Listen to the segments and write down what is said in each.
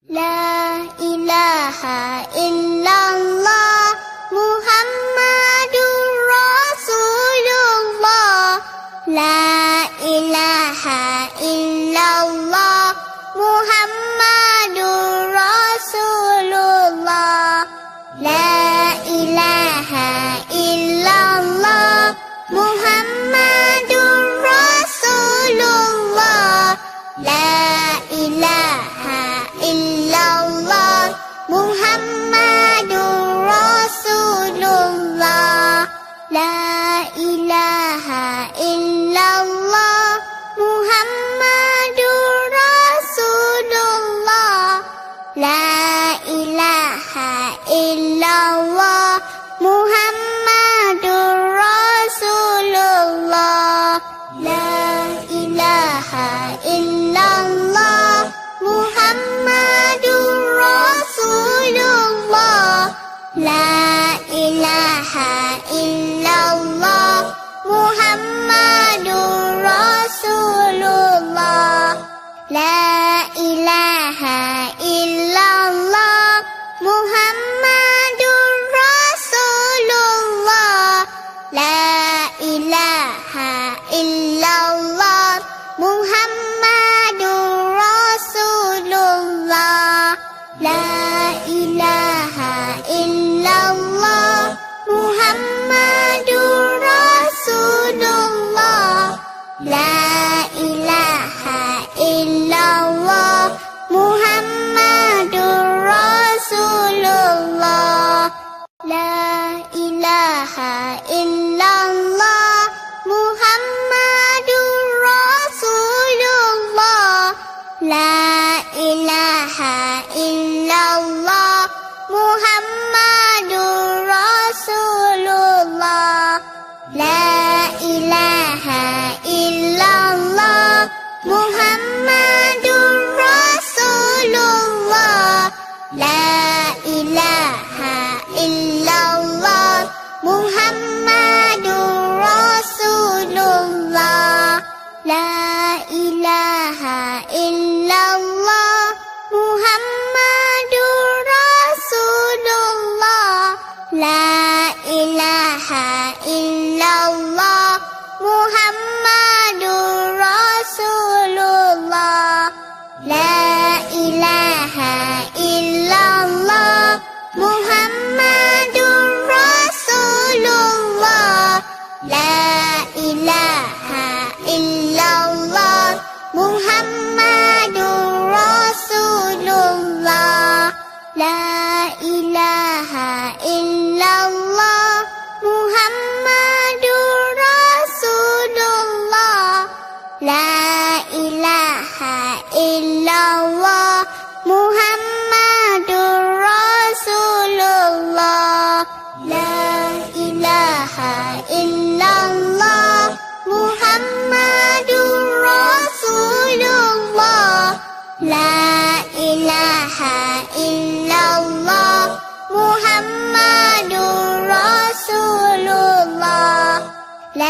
La ilaha illallah Muhammadur Rasulullah. La ilaha illallah Muhammadur Rasulullah. La ilaha illallah Muhammadur Rasulullah. La ilaha illallah Muhammadur Rasulullah. La ilaha illallah Muhammadur Rasulullah. La ilaha illallah Muhammadur Rasulullah. La ilaha illallah Muhammadur Rasulullah. La ilaha illallah Muhammadur Rasulullah. La ilaha illallah Muhammadur Rasulullah. La ilaha illallah Muhammadur Rasulullah. La ilaha illallah Muhammadur Rasulullah. La ilaha illallah Muhammadur Rasulullah. La ilaha illallah Muhammadur Rasulullah. La ilaha illallah Muhammadur Rasulullah. La ilaha illallah Muhammadur Rasulullah. La ilaha illallah Muhammadur Rasulullah. La ilaha illallah Muhammadur Rasulullah. La ilaha illallah Muhammadur Rasulullah. La ilaha illallah Muhammadur Rasulullah. La ilaha illallah Muhammadur Rasulullah. La ilaha illallah Muhammadur Rasulullah. La ilaha illallah Muhammadur Rasulullah. La ilaha illallah Muhammadur Rasulullah. La ilaha illallah Muhammadur Rasulullah. La ilaha illallah Muhammadur Rasulullah.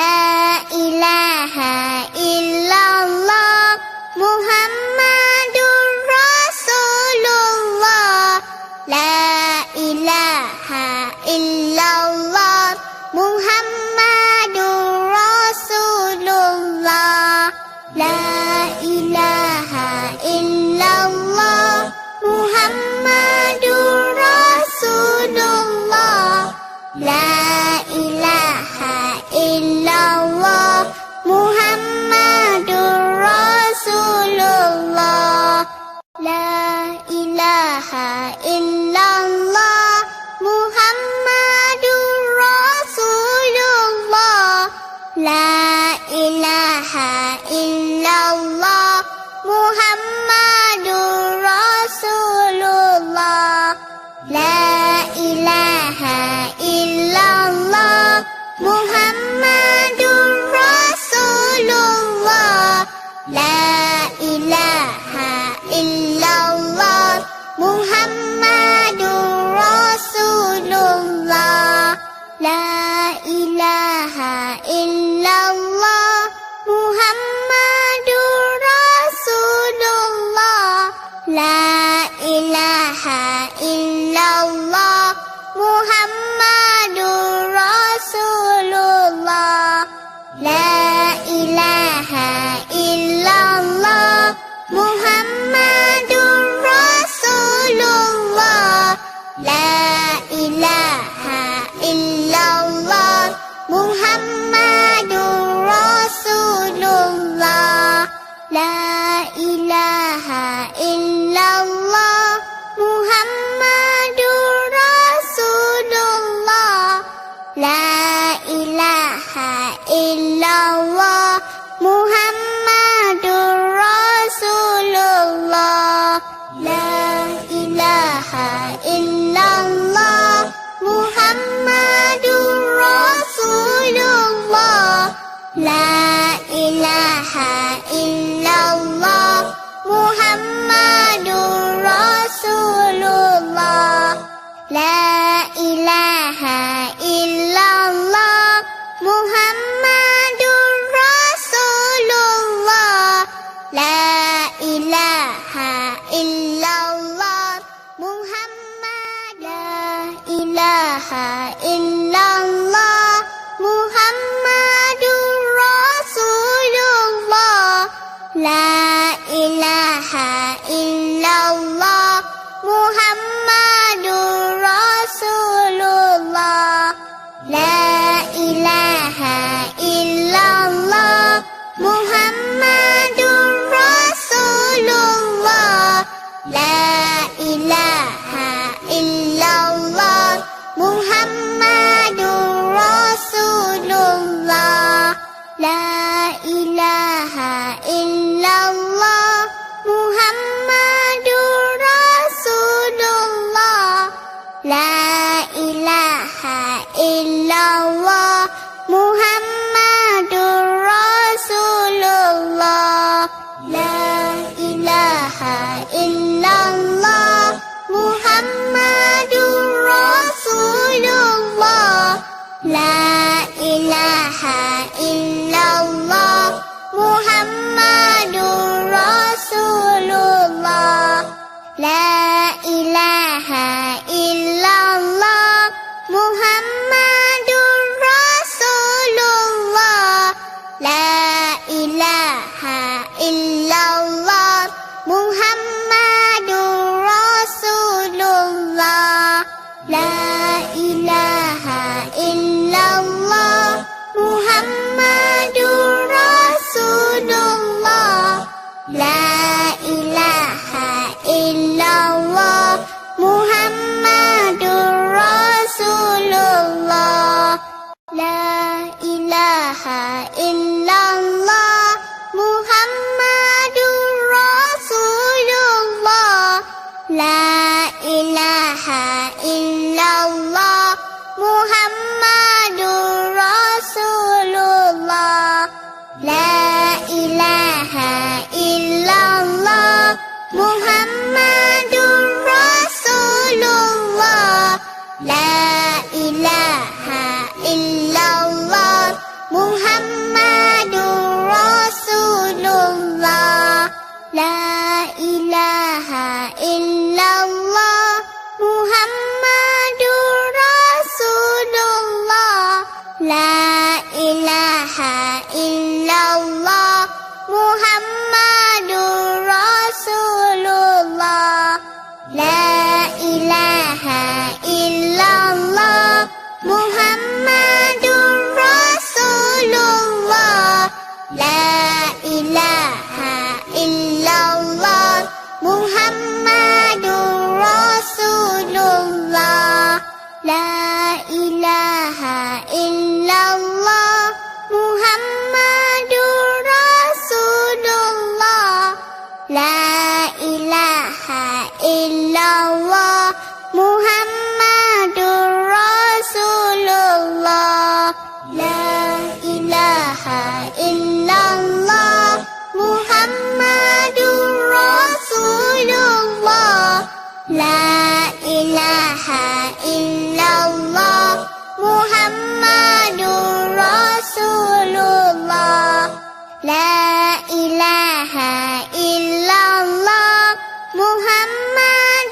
La ilaha illallah Muhammadur Rasulullah. La ilaha illallah Muhammadur Rasulullah. La ilaha illallah Muhammadur Rasulullah. La ilaha illallah Muhammadur Rasulullah. La ilaha illallah Muhammadur Rasulullah. La ilaha illallah Muhammadur Rasulullah. La ilaha illallah Muhammad ilaha illallah Muhammadur Rasulullah. La ilaha illallah Muhammadur Rasulullah. La ilaha illallah Muhammadur Rasulullah. La ilaha illallah Muhammadur Rasulullah. La ilaha illallah Muhammadur Rasulullah. La ilaha illallah Muhammadur Rasulullah. La ilaha illallah Muhammadur Rasulullah. La ilaha illallah Muhammadur Rasulullah. La ilaha illallah Muhammad. La ilaha illallah Muhammadur Rasulullah. La ilaha illallah Muhammadur Rasulullah. La ilaha illallah Muhammadur Rasulullah. La ilaha illallah Muhammadur Rasulullah. La ilaha illallah Muhammadur Rasulullah. La ilaha illallah Muhammadur Rasulullah. La ilaha illallah Muhammadur Rasulullah. La ilaha illallah Muhammadur Rasulullah. La ilaha illallah Muhammadur Rasulullah. La ilaha illallah Muhammadur Rasulullah. La ilaha illallah Muhammadur Rasulullah. La ilaha illallah Muhammadur Rasulullah. La ilaha illallah Muhammadur Rasulullah. La ilaha illallah Muhammadur Rasulullah. La ilaha illallah Muhammadur Rasulullah. La ilaha illallah Muhammadur Rasulullah. La ilaha illallah Muhammadur Rasulullah. La ilaha illallah Muhammadur Rasulullah. La ilaha illallah Muhammadur Rasulullah. La ilaha illallah Muhammadur Rasulullah. La ilaha illallah Muhammadur Rasulullah. La ilaha illallah Muhammadur Rasulullah. La ilaha illallah Muhammadur Rasulullah. La ilaha illallah Muhammadur Rasulullah. La ilaha illallah Muhammad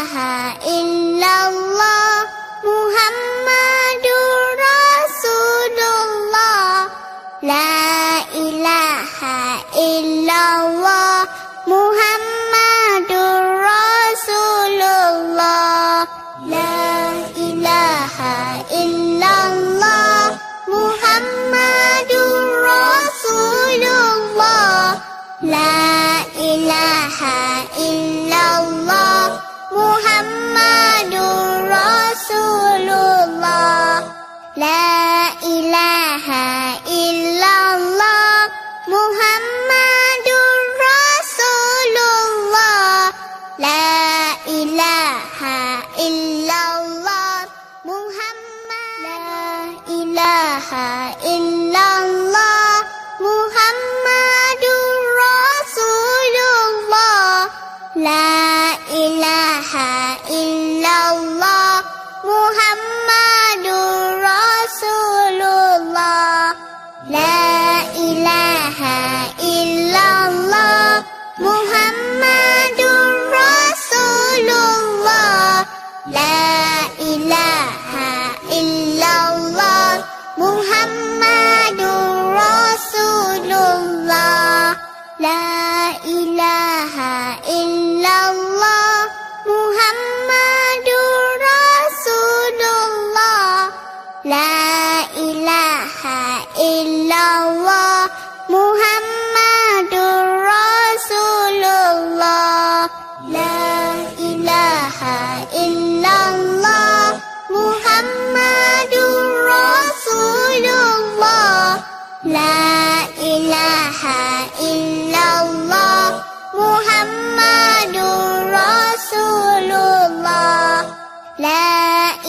ilaha illallah Muhammadur Rasulullah. La ilaha illallah Muhammadur Rasulullah. La ilaha illallah Muhammadur Rasulullah. La ilaha illallah Muhammadur Rasulullah. La ilaha illallah Muhammadur Rasulullah. La ilaha illallah Muhammad. La ilaha illallah Muhammadur Rasulullah. La ilaha illallah Muhammadur Rasulullah. La ilaha illallah Muhammadur Rasulullah. La ilaha illallah Muhammadur Rasulullah. La ilaha illallah Muhammadur Rasulullah. La ilaha illallah Muhammadur Rasulullah. La ilaha illallah Muhammadur Rasulullah. La ilaha illallah Muhammadur Rasulullah. La ilaha illallah Muhammadur Rasulullah. La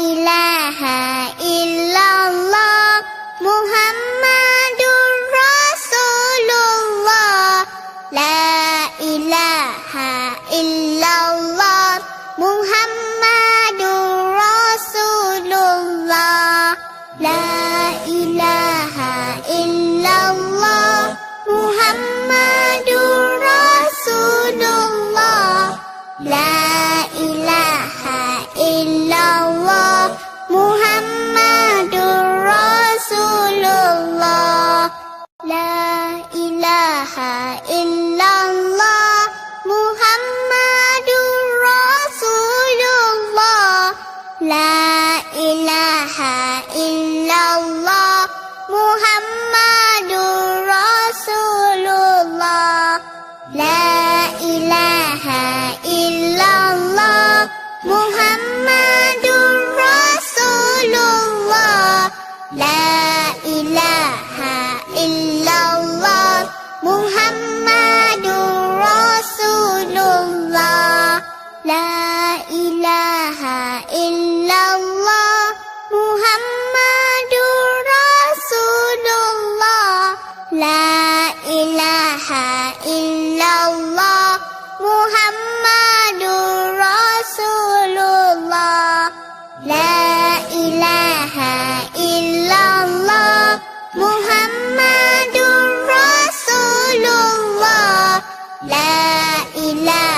ilaha illallah Muhammadur Rasulullah. La ilaha illallah Muhammadur Rasulullah. La ilaha illallah Muhammadur Rasulullah. La ilaha illallah Muhammadur Rasulullah. La ilaha illallah Muhammadur Rasulullah. La ilaha illallah Muhammadur Rasulullah. La ilaha illallah Muhammadur Rasulullah. La ilaha illallah Muhammadur Rasulullah. La ilaha illallah Muhammadur Rasulullah. La ilaha illallah Muhammadur Rasulullah. La ilaha